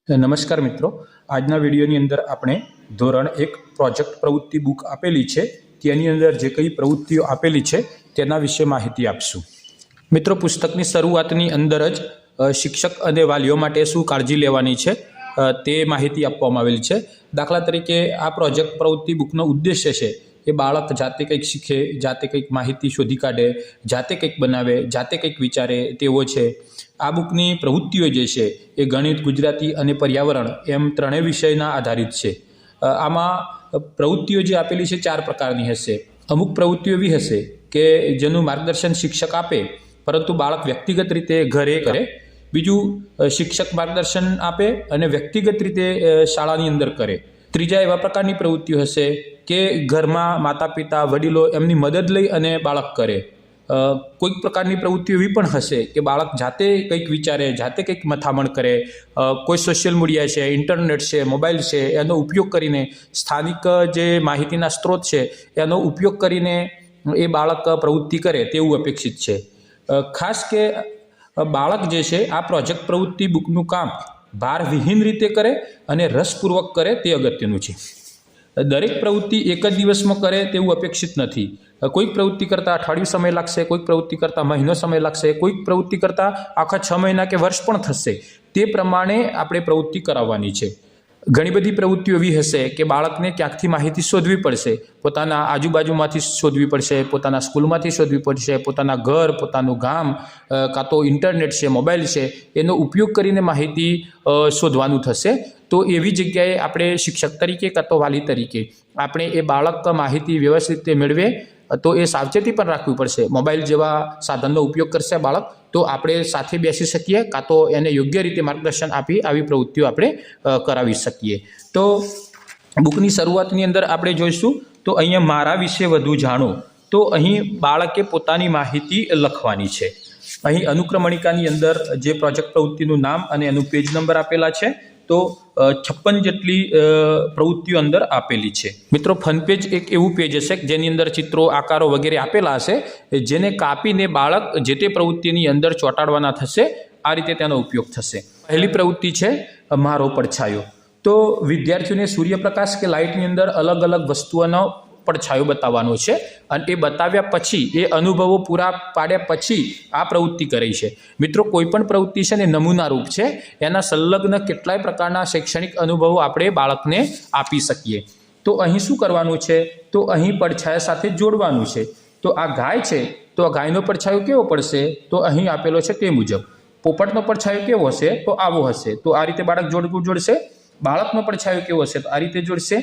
નમસ્કાર મિત્રો, આજના વિડીયોની અંદર આપણે ધોરણ 1 પ્રોજેક્ટ પ્રવૃત્તિ બુક આપેલી છે તેની અંદર જે કંઈ પ્રવૃત્તિઓ આપેલી છે તેના વિશે માહિતી આપશું. મિત્રો, પુસ્તકની શરૂઆતની અંદર જ શિક્ષક અને વાલીઓ માટે શું કાળજી લેવાની છે તે માહિતી આપવામાં આવેલી છે. દાખલા તરીકે આ પ્રોજેક્ટ પ્રવૃત્તિ બુકનો ઉદ્દેશ્ય છે એ બાળક જાતે કંઈક શીખે, જાતે કંઈક માહિતી શોધી કાઢે, જાતે કંઈક બનાવે, જાતે કંઈક વિચારે તેવો છે. આ બુકની પ્રવૃત્તિઓ જે છે એ ગણિત, ગુજરાતી અને પર્યાવરણ એમ ત્રણેય વિષયના આધારિત છે. આમાં પ્રવૃત્તિઓ જે આપેલી છે 4 પ્રકારની હશે. અમુક પ્રવૃત્તિઓ એવી હશે કે જેનું માર્ગદર્શન શિક્ષક આપે પરંતુ બાળક વ્યક્તિગત રીતે ઘરે કરે. બીજું, શિક્ષક માર્ગદર્શન આપે અને વ્યક્તિગત રીતે શાળાની અંદર કરે. ત્રીજા એવા પ્રકારની પ્રવૃત્તિઓ હશે કે ઘરમાં માતા પિતા વડીલો એમની મદદ લઈ અને બાળક કરે. કોઈક પ્રકારની પ્રવૃત્તિઓ એવી પણ હશે કે બાળક જાતે કંઈક વિચારે, જાતે કંઈક મથામણ કરે. કોઈ સોશિયલ મીડિયા છે, ઇન્ટરનેટ છે, મોબાઈલ છે એનો ઉપયોગ કરીને, સ્થાનિક જે માહિતીના સ્ત્રોત છે એનો ઉપયોગ કરીને એ બાળક પ્રવૃત્તિ કરે તેવું અપેક્ષિત છે. ખાસ કે બાળક જે છે આ પ્રોજેક્ટ પ્રવૃત્તિ બુકનું કામ ભારવિહીન રીતે કરે અને રસપૂર્વક કરે તે અગત્યનું છે. દરેક પ્રવૃત્તિ એક જ દિવસમાં કરે તેવું અપેક્ષિત નથી. કોઈક પ્રવૃત્તિ કરતાં અઠવાડિયું સમય લાગશે, કોઈક પ્રવૃત્તિ કરતાં મહિનો સમય લાગશે, કોઈક પ્રવૃત્તિ કરતાં આખા 6 મહિના કે વર્ષ પણ થશે. તે પ્રમાણે આપણે પ્રવૃત્તિ કરાવવાની છે. ઘણી બધી પ્રવૃત્તિઓ એવી હશે કે બાળકને ક્યાંકથી માહિતી શોધવી પડશે, પોતાના આજુબાજુમાંથી શોધવી પડશે, પોતાના સ્કૂલમાંથી શોધવી પડશે, પોતાના ઘર, પોતાનું ગામ, કાં તો ઇન્ટરનેટ છે, મોબાઈલ છે એનો ઉપયોગ કરીને માહિતી શોધવાનું થશે. તો એવી જગ્યાએ આપણે શિક્ષક તરીકે કાં તો વાલી તરીકે આપણે એ બાળક માહિતી વ્યવસ્થિત રીતે મેળવે તો એ સાવચેતી પણ રાખવી પડશે. મોબાઈલ જેવા સાધનનો ઉપયોગ કરશે બાળક તો આપણે સાથે બેસી શકીએ કાં તો એને યોગ્ય રીતે માર્ગદર્શન આપી આવી પ્રવૃત્તિઓ આપણે કરાવી શકીએ. તો બુકની શરૂઆતની અંદર આપણે જોઈશું તો અહીંયા મારા વિશે વધુ જાણો. તો અહીં બાળકે પોતાની માહિતી લખવાની છે. અહીં અનુક્રમણિકાની અંદર જે પ્રોજેક્ટ પ્રવૃત્તિનું નામ અને એનું પેજ નંબર આપેલા છે. તો 56 જેટલી પ્રવૃત્તિઓ અંદર આપેલી છે. મિત્રો, ફન પેજ એક એવું પેજ હશે જેની અંદર ચિત્રો, આકારો વગેરે આપેલા હશે જેને કાપીને બાળક જે તે પ્રવૃત્તિની અંદર ચોંટાડવાના થશે. આ રીતે તેનો ઉપયોગ થશે. પહેલી પ્રવૃત્તિ છે મારો પડછાયો. તો વિદ્યાર્થીઓને સૂર્યપ્રકાશ કે લાઇટની અંદર અલગ અલગ વસ્તુઓનો પડછાયો બતાવવાનો છે અને એ બતાવ્યા પછી, એ અનુભવો પૂરા પાડ્યા પછી આ પ્રવૃત્તિ કરી છે. મિત્રો, કોઈ પણ પ્રવૃત્તિ છે ને નમૂના રૂપ છે. એના સંલગ્ન કેટલાય પ્રકારના શૈક્ષણિક અનુભવો આપણે બાળકને આપી શકીએ. તો અહીં શું કરવાનું છે? તો અહીં પડછાયા સાથે જોડવાનું છે. તો આ ગાય છે તો આ ગાયનો પડછાયો કેવો પડશે? તો અહીં આપેલો છે તે મુજબ. પોપટનો પડછાયો કેવો હશે? તો આવો હશે. તો આ રીતે બાળક જોડશે. બાળકનો પડછાયો કેવો હશે? તો આ રીતે જોડશે.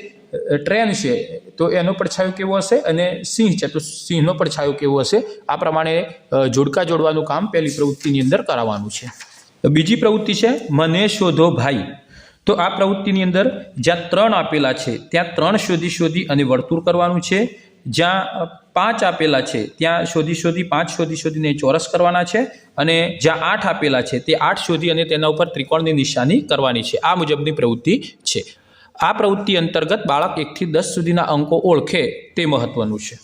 ટ્રેન છે તો એનો પડછાયો કેવો હશે? અને સિંહ છે તો સિંહનો પડછાયો કેવો હશે? આ પ્રમાણે જોડકા જોડવાનું કામ પહેલી પ્રવૃત્તિની અંદર કરાવવાનું છે. બીજી પ્રવૃત્તિ છે મને શોધો ભાઈ. તો આ પ્રવૃત્તિની અંદર જ્યાં 3 આપેલા છે ત્યાં 3 શોધી અને વર્તુળ કરવાનું છે. જ્યાં 5 આપેલા છે ત્યાં શોધી 5 શોધીને ચોરસ કરવાના છે. અને જ્યાં 8 આપેલા છે તે 8 શોધી અને તેના ઉપર ત્રિકોણની નિશાની કરવાની છે. આ મુજબની પ્રવૃત્તિ છે. આ પ્રવૃત્તિ અંતર્ગત બાળક 1 થી 10 સુધીના અંકો ઓળખે તે મહત્વનું છે.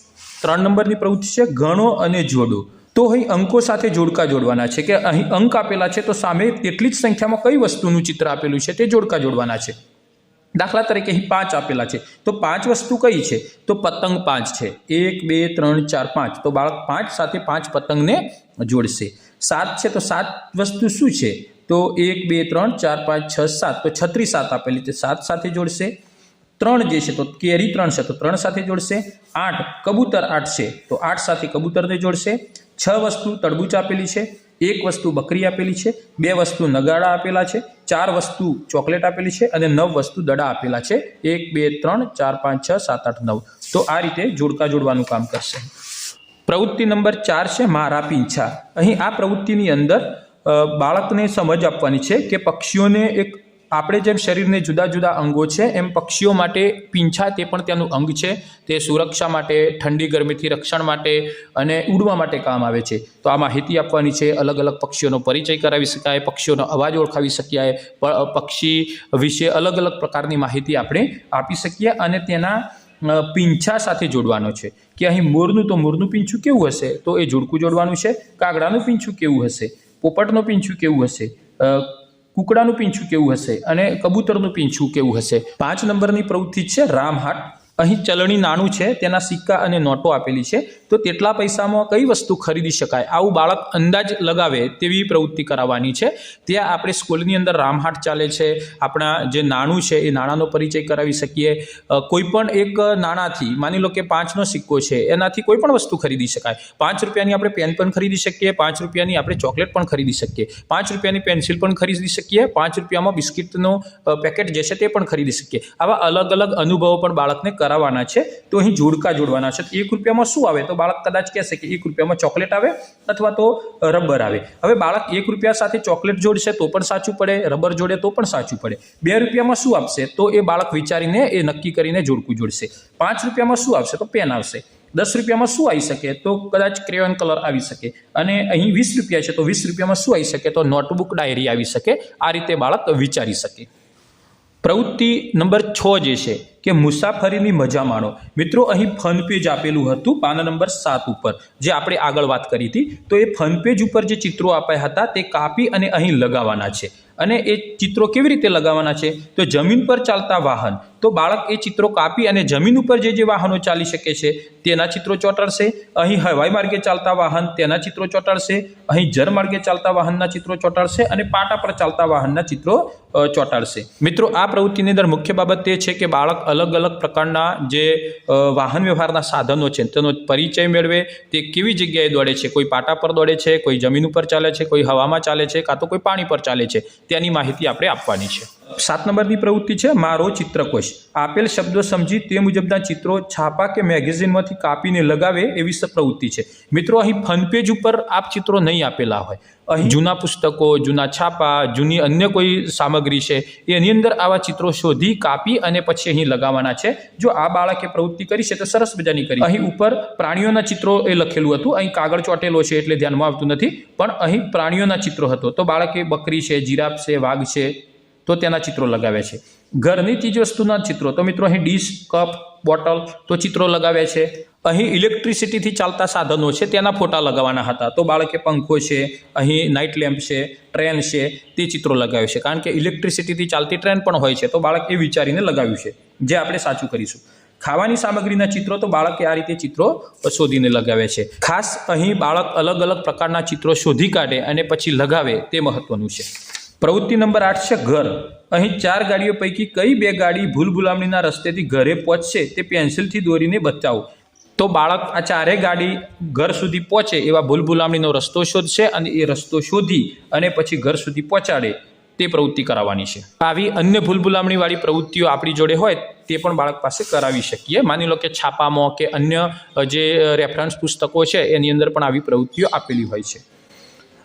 3 નંબરની પ્રવૃત્તિ છે ગણો અને જોડો. તો અહીં અંકો સાથે જોડકા જોડવાના છે કે અહીં અંક આપેલા છે તો સામે તેટલી જ સંખ્યામાં કઈ વસ્તુનું ચિત્ર આપેલું છે તે જોડકા જોડવાના છે. દાખલા તરીકે અહીં 5 આપેલા છે તો 5 વસ્તુ કઈ છે? તો પતંગ 5 છે. 1 2 3 4 5. તો બાળક 5 સાથે 5 પતંગને જોડશે. 7 છે તો 7 વસ્તુ શું છે? તો 1 2 3 4 5 6 7. તો છત્રી 7 આપેલી છે, 7 સાથે જોડશે. 3 જે છે તો કેરી 3 છે તો 3 સાથે જોડશે. 8 કબૂતર 8 છે તો 8 સાથે કબૂતરને જોડશે. 6 વસ્તુ તરબૂચ આપેલી છે. 1 વસ્તુ બકરી આપેલી છે. 2 વસ્તુ નગાડા આપેલા છે. 4 વસ્તુ ચોકલેટ આપેલી છે અને 9 વસ્તુ દડા આપેલા છે. 1 2 3 4 5 6 7 8 9. તો આ રીતે જોડકા જોડવાનું કામ કરશે. પ્રવૃત્તિ નંબર 4 છે મારા પીંછા. અહીં આ પ્રવૃત્તિની અંદર બાળકને સમજ આપવાની છે કે પક્ષીઓને એક આપણે જેમ શરીરને જુદા જુદા અંગો છે એમ પક્ષીઓ માટે પીંછા તે પણ તેનું અંગ છે. તે સુરક્ષા માટે, ઠંડી ગરમીથી રક્ષણ માટે અને ઉડવા માટે કામ આવે છે. તો આ માહિતી આપવાની છે. અલગ અલગ પક્ષીઓનો પરિચય કરાવી શકાય, પક્ષીઓનો અવાજ ઓળખાવી શકાય, પક્ષી વિશે અલગ અલગ પ્રકારની માહિતી આપણે આપી શકીએ. અને તેના પીંછા સાથે જોડવાનો છે કે અહીં મોરનું તો મોરનું પીંછું કેવું હશે? તો એ જોડકું જોડવાનું છે. કાગડાનું પીંછું કેવું હશે? પોપટનું પીંછું કેવું હશે? કૂકડાનું પીંછું કેવું હશે અને કબૂતરનું પીંછું કેવું હશે। 5 નંબરની પ્રવૃત્તિ છે રામહાટ। અહીં ચલણી નાણું છે, તેના સિક્કા અને નોટો આપેલી છે, તો તેટલા પૈસામાં કઈ વસ્તુ ખરીદી શકાય આવું બાળક અંદાજ લગાવે તેવી પ્રવૃત્તિ કરાવવાની છે। ત્યાં આપણે સ્કૂલની અંદર રામહાટ ચાલે છે, આપણા જે નાણું છે એ નાણાંનો પરિચય કરાવી શકીએ। કોઈ પણ એક નાણાંથી માની લો કે 5નો સિક્કો છે, એનાથી કોઈ પણ વસ્તુ ખરીદી શકાય। 5 રૂપિયાની આપણે પેન પણ ખરીદી શકીએ, 5 રૂપિયાની આપણે ચોકલેટ પણ ખરીદી શકીએ, 5 રૂપિયાની પેન્સિલ પણ ખરીદી શકીએ, 5 રૂપિયામાં બિસ્કિટનું પેકેટ જે છે તે પણ ખરીદી શકીએ। આવા અલગ અલગ અનુભવો પણ બાળકને કરાવવાના છે। તો અહીં જોડકા જોડવાના છે। 1 રૂપિયામાં શું આવે તો બાળક કદાચ કહેશે કે 1 રૂપિયામાં ચોકલેટ આવે અથવા તો રબર આવે। હવે બાળક 1 રૂપિયા સાથે ચોકલેટ જોડશે તો પણ સાચું પડે, રબર જોડે તો પણ સાચું પડે। 2 રૂપિયામાં શું આપશે તો એ બાળક વિચારીને એ નક્કી કરીને જોડકું જોડશે। 5 રૂપિયામાં શું આવશે તો પેન આવશે। 10 રૂપિયામાં શું આવી શકે તો કદાચ ક્રેયોન કલર આવી શકે। અને અહીં 20 રૂપિયા છે તો 20 રૂપિયામાં શું આવી શકે તો નોટબુક ડાયરી આવી શકે। આ રીતે બાળક વિચારી શકે। પ્રવૃત્તિ નંબર 6 જે છે કે મુસાફરીની મજા માણો। મિત્રો અહીં ફન પેજ આપેલું હતું પાના નંબર 7 ઉપર, જે આપણે આગળ વાત કરી હતી। તો એ ફન પેજ ઉપર જે ચિત્રો આપ્યા હતા તે કાપી અને અહીં લગાવવાના છે। અને એ ચિત્રો કેવી રીતે લગાવવાના છે તો જમીન પર ચાલતા વાહન, તો બાળક એ ચિત્રો કાપી અને જમીન ઉપર જે વાહનો ચાલી શકે છે તેના ચિત્રો ચોંટાડશે। અહીં હવાઈ માર્ગે ચાલતા વાહન તેના ચિત્રો ચોંટાડશે, અહીં જળમાર્ગે ચાલતા વાહનના ચિત્રો ચોંટાડશે અને પાટા પર ચાલતા વાહનના ચિત્રો ચોંટાડશે। મિત્રો આ પ્રવૃત્તિની અંદર મુખ્ય બાબત તે છે કે બાળક અલગ અલગ પ્રકારના જે વાહન વ્યવહારના સાધનો છે તેનો પરિચય મેળવે। તે કેવી જગ્યાએ દોડે છે, કોઈ પાટા પર દોડે છે, કોઈ જમીન ઉપર ચાલે છે, કોઈ હવામાં ચાલે છે, કાં તો કોઈ પાણી પર ચાલે છે, તેની માહિતી આપણે આપવાની છે। 7 નંબરની પ્રવૃત્તિ છે મારો ચિત્રકોશ। આપેલ શબ્દો સમજી તે મુજબના ચિત્રો છાપા કે મેગેઝિનમાંથી કાપીને લગાવે એવી પ્રવૃત્તિ છે। મિત્રો અહીં ફન પેજ ઉપર આપ ચિત્રો નહીં આપેલા હોય, અહીં જૂના પુસ્તકો, જૂના છાપા, જૂની અન્ય કોઈ સામગ્રી છે એની અંદર આવા ચિત્રો શોધી કાપી અને પછી અહીં લગાવવાના છે। જો આ બાળકે પ્રવૃત્તિ કરી છે તો સરસ મજાની કરી। અહીં ઉપર પ્રાણીઓના ચિત્રો એ લખેલું હતું, અહીં કાગળ ચોંટેલો છે એટલે ધ્યાનમાં આવતું નથી, પણ અહીં પ્રાણીઓના ચિત્રો હતો તો બાળકે બકરી છે, જીરાફ છે, વાઘ છે તો તેના ચિત્રો લગાવે છે। ઘરની ચીજ વસ્તુના ચિત્રો, તો મિત્રો અહીં ડીશ, કપ, બોટલ તો ચિત્રો લગાવે છે। અહીં ઇલેક્ટ્રિસિટીથી ચાલતા સાધનો છે તેના ફોટા લગાવવાના હતા, તો બાળકે પંખો છે, અહીં નાઇટ લેમ્પ છે, ટ્રેન છે તે ચિત્રો લગાવે છે। કારણ કે ઇલેક્ટ્રિસિટીથી ચાલતી ટ્રેન પણ હોય છે તો બાળક એ વિચારીને લગાવ્યું છે, જે આપણે સાચું કરીશું। ખાવાની સામગ્રીના ચિત્રો તો બાળકે આ રીતે ચિત્રો શોધીને લગાવે છે। ખાસ અહીં બાળક અલગ અલગ પ્રકારના ચિત્રો શોધી કાઢે અને પછી લગાવે તે મહત્વનું છે। પ્રવૃત્તિ નંબર 8 છે ઘર। અહીં 4 ગાડીઓ પૈકી કઈ 2 ગાડી ભૂલભુલામણીના રસ્તેથી ઘરે પહોંચશે તે પેન્સિલથી દોરીને બતાવો। તો બાળક આ 4 ગાડી ઘર સુધી પહોંચે એવા ભૂલભુલામણીનો રસ્તો શોધશે અને એ રસ્તો શોધી અને પછી ઘર સુધી પહોંચાડે તે પ્રવૃત્તિ કરાવવાની છે। આવી અન્ય ભૂલભુલામણીવાળી પ્રવૃત્તિઓ આપણી જોડે હોય તે પણ બાળક પાસે કરાવી શકીએ। માની લો કે છાપામાં કે અન્ય જે રેફરન્સ પુસ્તકો છે એની અંદર પણ આવી પ્રવૃત્તિઓ આપેલી હોય છે।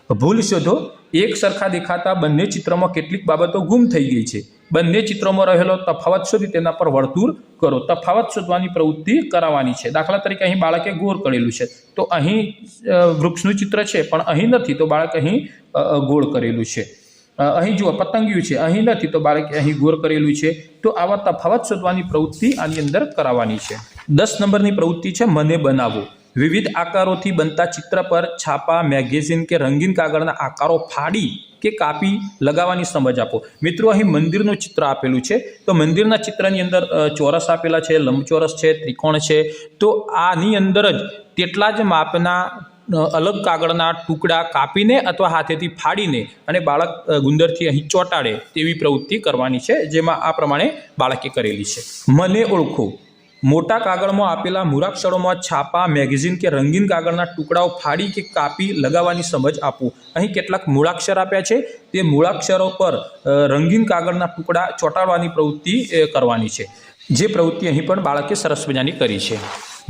ભૂલ શોધો। એક સરખા દેખાતા બંને ચિત્રમાં કેટલીક બાબતો ગુમ થઈ ગઈ છે। બંને ચિત્રોમાં રહેલો તફાવત શોધી તેના પર વર્તુળ કરો। તફાવત શોધવાની પ્રવૃત્તિ કરાવવાની છે। દાખલા તરીકે અહીં બાળકે ગોળ કરેલું છે તો અહીં વૃક્ષનું ચિત્ર છે પણ અહીં નથી તો બાળક અહીં ગોળ કરેલું છે। અહીં જુઓ પતંગિયું છે, અહીં નથી તો બાળકે અહીં ગોળ કરેલું છે। તો આવા તફાવત શોધવાની પ્રવૃત્તિ આની અંદર કરાવવાની છે। 10 નંબરની પ્રવૃત્તિ છે મને બનાવો। વિવિધ આકારોથી બનતા ચિત્ર પર છાપા, મેગેઝિન કે રંગીન કાગળના આકારો ફાડી કે કાપી લગાવવાની સમજ આપો। મિત્રો અહીં મંદિરનું ચિત્ર આપેલું છે તો મંદિરના ચિત્રની અંદર ચોરસ આપેલા છે, લંબચોરસ છે, ત્રિકોણ છે, તો આની અંદર જ તેટલા જ માપના અલગ કાગળના ટુકડા કાપીને અથવા હાથેથી ફાડીને અને બાળક ગુંદરથી અહીં ચોંટાડે તેવી પ્રવૃત્તિ કરવાની છે, જેમાં આ પ્રમાણે બાળકે કરેલી છે। મને ઓળખો। મોટા કાગળમાં આપેલા મૂળાક્ષરોમાં છાપા, મેગેઝિન કે રંગીન કાગળના ટુકડાઓ ફાડી કે કાપી લગાવવાની સમજ આપો। અહીં કેટલાક મૂળાક્ષર આપ્યા છે, તે મૂળાક્ષરો પર રંગીન કાગળના ટુકડા ચોંટાડવાની પ્રવૃત્તિ કરવાની છે, જે પ્રવૃત્તિ અહીં પણ બાળકે સરસ મજાની કરી છે।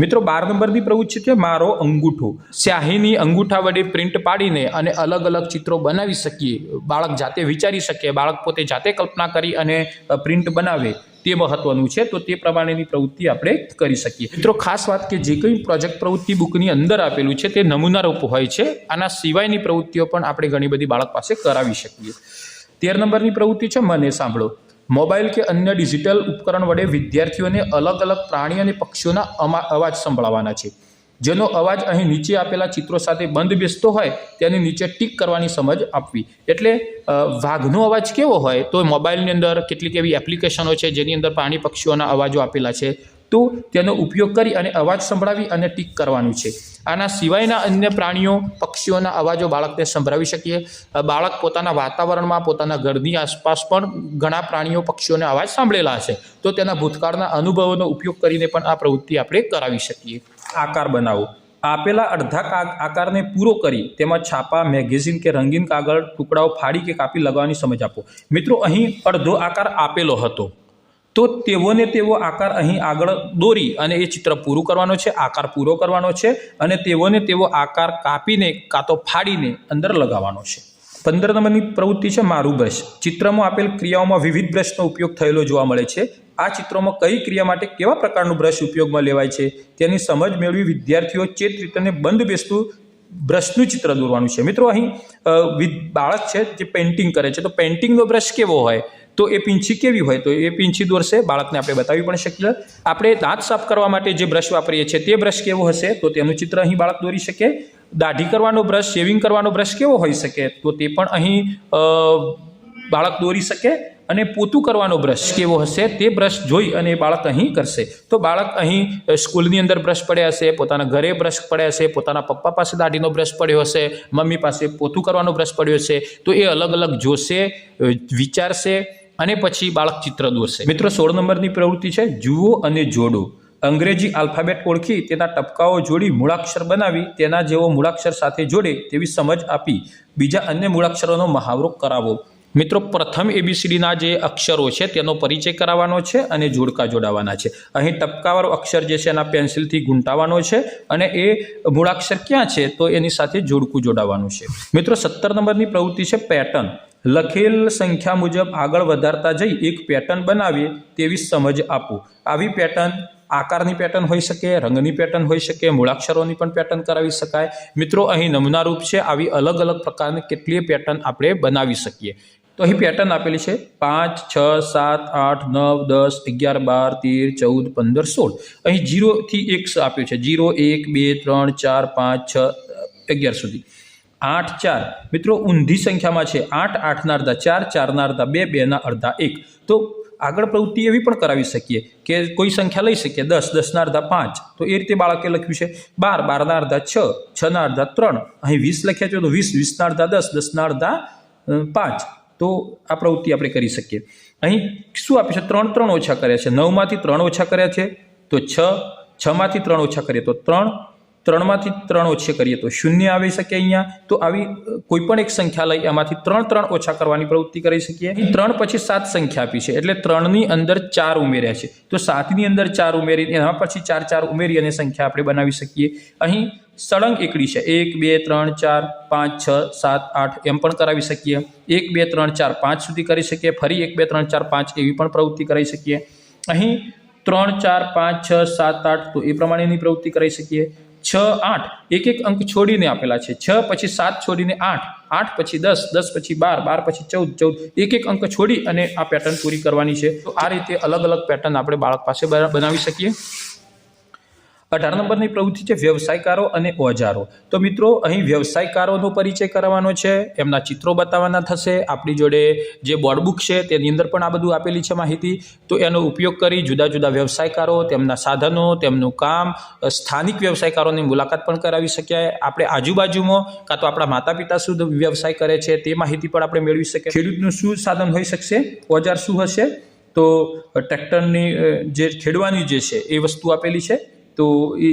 મિત્રો 12 નંબરની પ્રવૃત્તિ છે મારો અંગૂઠો। સ્યાહીની અંગૂઠા વડે પ્રિન્ટ પાડીને અને અલગ અલગ ચિત્રો બનાવી શકીએ। બાળક જાતે વિચારી શકે, બાળક પોતે જાતે કલ્પના કરી અને પ્રિન્ટ બનાવે તે મહત્વનું છે, તો તે પ્રમાણેની પ્રવૃત્તિ આપણે કરી શકીએ। મિત્રો ખાસ વાત કે જે કંઈ પ્રોજેક્ટ પ્રવૃત્તિ બુકની અંદર આપેલું છે તે નમૂના રૂપ હોય છે, આના સિવાયની પ્રવૃત્તિઓ પણ આપણે ઘણી બધી બાળક પાસે કરાવી શકીએ। 13 નંબરની પ્રવૃત્તિ છે મને સાંભળો। મોબાઈલ કે અન્ય ડિજિટલ ઉપકરણ વડે વિદ્યાર્થીઓને અલગ અલગ પ્રાણી અને પક્ષીઓના અવાજ સંભળાવવાના છે। જેનો અવાજ અહીં નીચે આપેલા ચિત્રો સાથે બંધ બેસતો હોય તેની નીચે ટીક કરવાની સમજ આપવી। એટલે વાઘનો અવાજ કેવો હોય તો મોબાઈલની અંદર કેટલીક એવી એપ્લિકેશનો છે જેની અંદર પ્રાણી પક્ષીઓના અવાજો આપેલા છે, તો તેનો ઉપયોગ કરી અને અવાજ સંભળાવી અને ટીક કરવાનું છે। આના સિવાયના અન્ય પ્રાણીઓ પક્ષીઓના અવાજો બાળકને સંભળાવી શકીએ। બાળક પોતાના વાતાવરણમાં પોતાના ઘરની આસપાસ પણ ઘણા પ્રાણીઓ પક્ષીઓના અવાજ સાંભળેલા હશે, તો તેના ભૂતકાળના અનુભવોનો ઉપયોગ કરીને પણ આ પ્રવૃત્તિ આપણે કરાવી શકીએ। આકાર બનાવો। આપેલા અડધા આકારને પૂરો કરી તેમાં છાપા, મેગેઝિન કે રંગીન કાગળ ટુકડાઓ ફાડી કે કાપી લગાવવાની સમજ આપો। મિત્રો, અહીં અડધો આકાર આપેલો હતો, તો તેવો આકાર અહીં આગળ દોરી અને એ ચિત્ર પૂરું કરવાનો છે, આકાર પૂરો કરવાનો છે અને તેવો આકાર કાપીને કાં તો ફાડીને અંદર લગાવવાનો છે। 15 નંબરની પ્રવૃત્તિ છે મારું બ્રશ। ચિત્રમાં આપેલ ક્રિયાઓમાં વિવિધ બ્રશનો ઉપયોગ થયેલો જોવા મળે છે। આ ચિત્રોમાં કઈ ક્રિયા માટે કેવા પ્રકારનું બ્રશ ઉપયોગમાં લેવાય છે તેની સમજ મેળવી વિદ્યાર્થીઓ ચેત રીતે બંધ બેસતું બ્રશનું ચિત્ર દોરવાનું છે। મિત્રો, અહીં બાળક છે જે પેઇન્ટિંગ કરે છે, તો પેઇન્ટિંગનો બ્રશ કેવો હોય તો એ પીંછી કેવી હોય તો એ પીંછી દોરશે, બાળકને આપણે બતાવી પણ શકીએ। આપણે દાંત સાફ કરવા માટે જે બ્રશ વાપરીએ છીએ તે બ્રશ કેવો હશે તો તેનું ચિત્ર અહીં બાળક દોરી શકે। દાઢી કરવાનો બ્રશ, શેવિંગ કરવાનો બ્રશ કેવો હોઈ શકે તો તે પણ અહીં બાળક દોરી શકે। અને પોતું કરવાનો બ્રશ કેવો હશે તે બ્રશ જોઈ અને બાળક અહીં કરશે। તો બાળક અહીં સ્કૂલની અંદર બ્રશ પડ્યા હશે, પોતાના ઘરે બ્રશ પડ્યા હશે, પોતાના પપ્પા પાસે દાઢીનો બ્રશ પડ્યો હશે, મમ્મી પાસે પોતું કરવાનો બ્રશ પડ્યો હશે, તો એ અલગ અલગ જોશે, વિચારશે અને પછી બાળક ચિત્ર દોરશે। મિત્રો, 16 નંબરની પ્રવૃત્તિ છે જુઓ અને જોડો। અંગ્રેજી આલ્ફાબેટ ઓળખી તેના ટપકાઓ જોડી મૂળાક્ષર બનાવી તેના જેવો મૂળાક્ષર સાથે જોડે તેવી સમજ આપી બીજા અન્ય મૂળાક્ષરોનો મહાવરો કરાવો। મિત્રો, પ્રથમ ABCDના જે અક્ષરો છે તેનો પરિચય કરાવવાનો છે અને જોડકા જોડાવાના છે। અહીં ટપકાવાળો અક્ષર જે છે એના પેન્સિલથી ગૂંટાવાનો છે અને એ મૂળાક્ષર ક્યાં છે તો એની સાથે જોડકું જોડાવાનું છે। મિત્રો, 17 નંબરની પ્રવૃત્તિ છે પેટર્ન। લખેલ સંખ્યા મુજબ આગળ વધારતા જઈ એક પેટર્ન બનાવીએ તેવી સમજ આપો। આવી પેટર્ન આકારની પેટર્ન હોઈ શકે, રંગની પેટર્ન હોઈ શકે, મૂળાક્ષરોની પણ પેટર્ન કરાવી શકાય। મિત્રો, અહીં નમૂનારૂપ છે આવી અલગ અલગ પ્રકારની કેટલીય પેટર્ન આપણે બનાવી શકીએ। તો અહીં પેટર્ન આપેલી છે 5, 6, 7, 8, 9, 10, 11, 12, 13, 14, 15, 16। અહીં 0 થી 1 આપ્યું છે, 0, 1, 2, 3, 4, 5, 6, 11 સુધી। 8, 4 મિત્રો ઊંધી સંખ્યામાં છે, 8, 8ના અડધા 4, 4ના અડધા 2, 2ના અડધા 1। તો આગળ પ્રવૃત્તિ એવી પણ કરાવી શકીએ કે કોઈ સંખ્યા લઈ શકીએ 10, 10ના અડધા 5, તો એ રીતે બાળકે લખ્યું છે। 12, 12ના અડધા 6, 6ના અડધા 3, અહીં 20 લખ્યા છે તો 20, 20ના અડધા 10, 10ના અડધા 5। તો આ પ્રવૃત્તિ આપણે કરી શકીએ। અહીં શું આપ્યું છે 3, 3 ઓછા કર્યા છે, 9માંથી 3 ઓછા કર્યા છે તો 6, 6માંથી 3 ઓછા કરીએ તો 3, 3માંથી 3 ઓછા કરીએ તો 0 આવી શકે અહીંયા। તો આવી કોઈ પણ એક સંખ્યા લઈ એમાંથી 3, 3 ઓછા કરવાની પ્રવૃત્તિ કરી શકીએ। 3 પછી 7 સંખ્યા આપી છે એટલે 3ની અંદર 4 ઉમેર્યા છે તો 7ની અંદર 4 ઉમેરી એના પછી 4, 4 ઉમેરી અને સંખ્યા આપણે બનાવી શકીએ। અહીં સળંગ એકડી છે 1, 2, 3, 4, 5, 6, 7, 8 એમ પણ કરાવી શકીએ। 1, 2, 3, 4, 5 સુધી કરી શકીએ, ફરી 1, 2, 3, 4, 5 એવી પણ પ્રવૃત્તિ કરી શકીએ। અહીં 3, 4, 5, 6, 7, 8 તો એ પ્રમાણેની પ્રવૃત્તિ કરી શકીએ। 6, 8 એક એક અંક છોડીને આપેલા છે, 6 પછી 7 છોડીને 8, 8 પછી 10, 10 પછી 12, 12 પછી 14, 14 એક એક અંક છોડી અને આ પેટર્ન પૂરી કરવાની છે। તો આ રીતે અલગ અલગ પેટર્ન આપણે બાળક પાસે બનાવી શકીએ। 18 નંબરની પ્રવૃત્તિ છે વ્યવસાયકારો અને ઓજારો। તો મિત્રો, અહીં વ્યવસાયકારોનો પરિચય કરાવવાનો છે, એમના ચિત્રો બતાવવાના થશે। આપણી જોડે જે બોર્ડ બુક છે તેની અંદર પણ આ બધું આપેલી છે માહિતી, તો એનો ઉપયોગ કરી જુદા જુદા વ્યવસાયકારો, તેમના સાધનો, તેમનું કામ, સ્થાનિક વ્યવસાયકારોની મુલાકાત પણ કરાવી શક્યા। આપણે આજુબાજુમાં કાં તો આપણા માતા પિતા શું વ્યવસાય કરે છે તે માહિતી પણ આપણે મેળવી શકીએ। ખેડૂતનું શું સાધન હોઈ શકશે, ઓજાર શું હશે તો ટ્રેક્ટરની જે ખેડવાની જે છે એ વસ્તુ આપેલી છે તો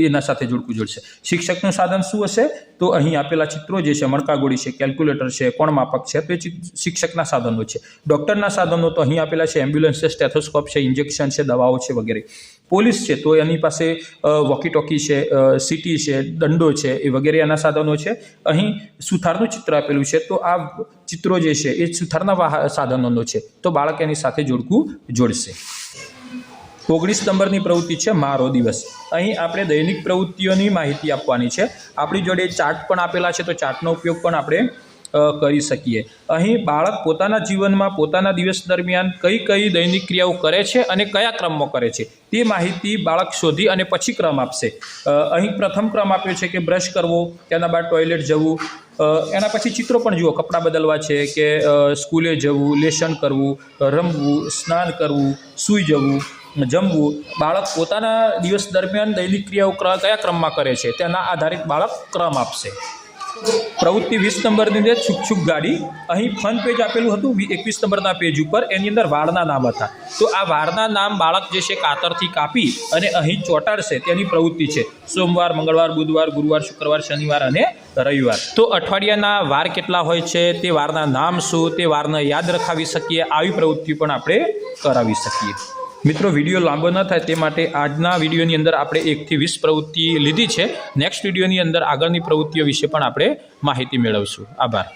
એના સાથે જોડકું જોડશે। શિક્ષકનું સાધન શું હશે તો અહીં આપેલા ચિત્રો જે છે મણકાગોળી છે, કેલ્ક્યુલેટર છે, કોણ માપક છે તો એ શિક્ષકના સાધનો છે। ડૉક્ટરના સાધનો તો અહીં આપેલા છે, એમ્બ્યુલન્સ છે, સ્ટેથોસ્કોપ છે, ઇન્જેક્શન છે, દવાઓ છે વગેરે। પોલીસ છે તો એની પાસે વોકી ટોકી છે, સીટી છે, દંડો છે એ વગેરે એના સાધનો છે। અહીં સુથારનું ચિત્ર આપેલું છે તો આ ચિત્રો જે છે એ સુથારના સાધનોનો છે તો બાળક એની સાથે જોડકું જોડશે। 19 નંબરની પ્રવૃત્તિ છે મારો દિવસ। અહીં આપણે દૈનિક પ્રવૃત્તિઓની માહિતી આપવાની છે। આપણી જોડે ચાર્ટ પણ આપેલા છે તો ચાર્ટનો ઉપયોગ પણ આપણે કરી શકીએ। અહીં બાળક પોતાના જીવનમાં પોતાના દિવસ દરમિયાન કઈ કઈ દૈનિક ક્રિયાઓ કરે છે અને કયા ક્રમમાં કરે છે તે માહિતી બાળક શોધી અને પછી ક્રમ આપશે। અહીં પ્રથમ ક્રમ આપ્યો છે કે બ્રશ કરવો, તેના બાદ ટોયલેટ જવું, એના પછી ચિત્રો પણ જુઓ, કપડાં બદલવા છે કે સ્કૂલે જવું, લેસન કરવું, રમવું, સ્નાન કરવું, સૂઈ જવું, જમવું। બાળક પોતાના દિવસ દરમિયાન દૈનિક ક્રિયાઓ કયા ક્રમમાં કરે છે તેના આધારિત બાળક ક્રમ આપશે। પ્રવૃત્તિ 20 નંબરની અંદર છુક છુક ગાડી, અહીં ફન પેજ આપેલું હતું 21 નંબરના પેજ ઉપર, એની અંદર વારના નામ હતા। તો આ વારના નામ બાળક જે છે કાતરથી કાપી અને અહીં ચોંટાડશે તેની પ્રવૃત્તિ છે। સોમવાર, મંગળવાર, બુધવાર, ગુરુવાર, શુક્રવાર, શનિવાર અને રવિવાર। તો અઠવાડિયાના વાર કેટલા હોય છે, તે વારના નામ શું, તે વારને યાદ રખાવી શકીએ, આવી પ્રવૃત્તિ પણ આપણે કરાવી શકીએ। મિત્રો, વિડીયો લાંબો ન થાય તે માટે આજના વિડીયોની અંદર આપણે 1 થી 20 પ્રવૃત્તિ લીધી છે। નેક્સ્ટ વિડીયોની અંદર આગળની પ્રવૃત્તિઓ વિશે પણ આપણે માહિતી મેળવશું। આભાર।